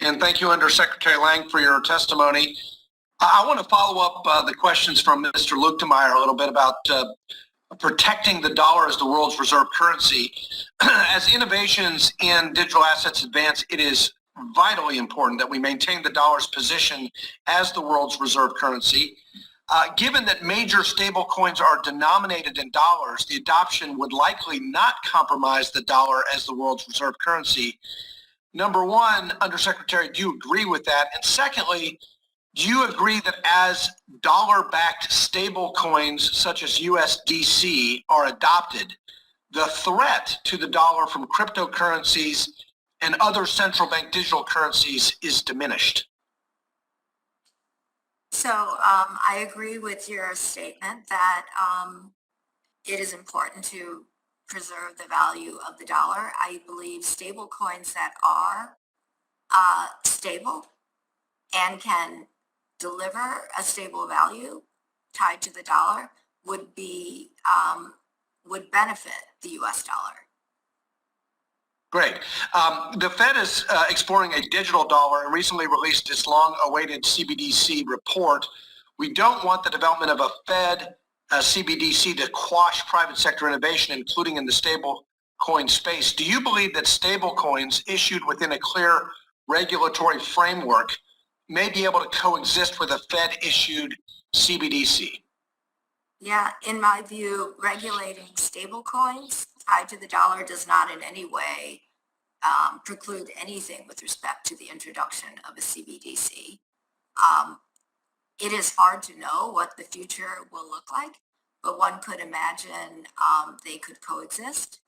and thank you, Undersecretary Liang, for your testimony. I want to follow up the questions from Mr. Luchtenmeyer a little bit about protecting the dollar as the world's reserve currency. As innovations in digital assets advance, it is vitally important that we maintain the dollar's position as the world's reserve currency. Given that major stablecoins are denominated in dollars, the adoption would likely not compromise the dollar as the world's reserve currency. Number one, Undersecretary, do you agree with that? And secondly, do you agree that as dollar-backed stablecoins such as USDC are adopted, the threat to the dollar from cryptocurrencies and other central bank digital currencies is diminished? So I agree with your statement that it is important to preserve the value of the dollar. I believe stable coins that are stable and can deliver a stable value tied to the dollar would be would benefit the U.S. dollar. Great. The Fed is exploring a digital dollar and recently released its long-awaited CBDC report. We don't want the development of a Fed CBDC to quash private sector innovation, including in the stable coin space. Do you believe that stable coins issued within a clear regulatory framework may be able to coexist with a Fed-issued CBDC? Yeah, in my view, regulating stable coins tied to the dollar does not in any way preclude anything with respect to the introduction of a CBDC. It is hard to know what the future will look like, but one could imagine they could coexist.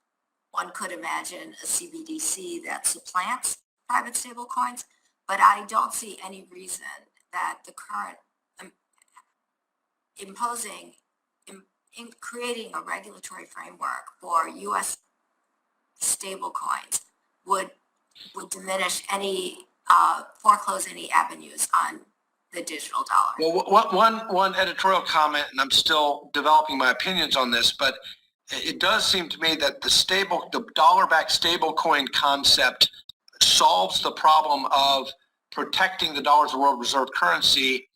One could imagine a CBDC that supplants private stable coins, but I don't see any reason that the current creating a regulatory framework for U.S. stablecoins would diminish any, foreclose any avenues on the digital dollar. Well, one editorial comment, and I'm still developing my opinions on this, but it does seem to me that the dollar-backed stablecoin concept solves the problem of protecting the dollar as a world reserve currency,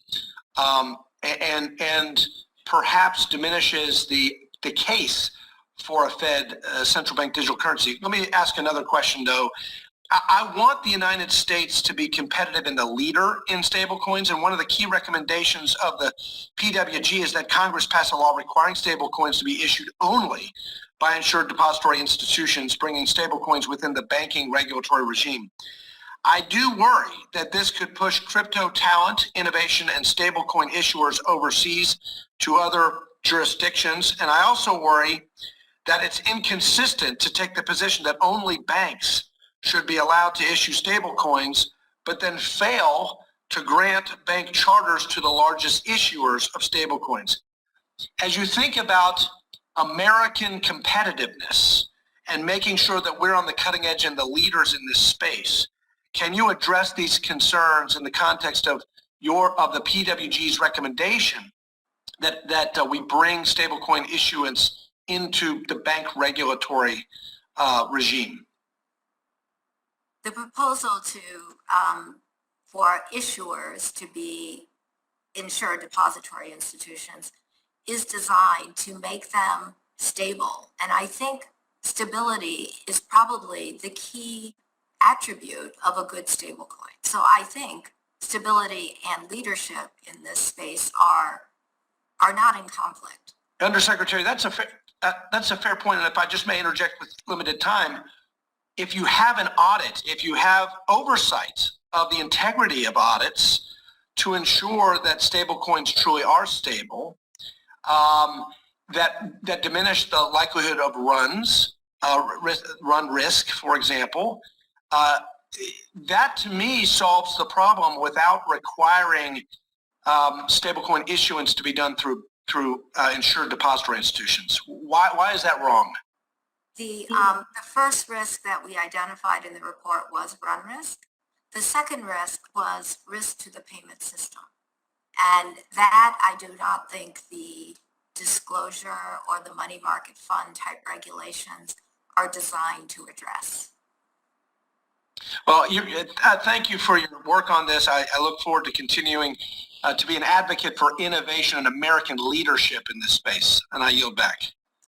and perhaps diminishes the case for a Fed central bank digital currency. Let me ask another question, though. I want the United States to be competitive and the leader in stablecoins, and one of the key recommendations of the PWG is that Congress pass a law requiring stablecoins to be issued only by insured depository institutions, bringing stablecoins within the banking regulatory regime. I do worry that this could push crypto talent, innovation, and stablecoin issuers overseas to other jurisdictions, and I also worry that it's inconsistent to take the position that only banks should be allowed to issue stablecoins, but then fail to grant bank charters to the largest issuers of stablecoins. As you think about American competitiveness and making sure that we're on the cutting edge and the leaders in this space, can you address these concerns in the context of the PWG's recommendation that we bring stablecoin issuance into the bank regulatory regime? The proposal for issuers to be insured depository institutions is designed to make them stable. And I think stability is probably the key attribute of a good stablecoin. So I think stability and leadership in this space are not in conflict. Undersecretary, that's a fair point. And if I just may interject with limited time, if you have an audit, if you have oversight of the integrity of audits to ensure that stablecoins truly are stable, that diminish the likelihood of run risk, for example, that to me solves the problem without requiring stablecoin issuance to be done through insured depository institutions. Why is that wrong? The first risk that we identified in the report was run risk. The second risk was risk to the payment system. And that I do not think the disclosure or the money market fund type regulations are designed to address. Well, thank you for your work on this. I look forward to continuing to be an advocate for innovation and American leadership in this space. And I yield back.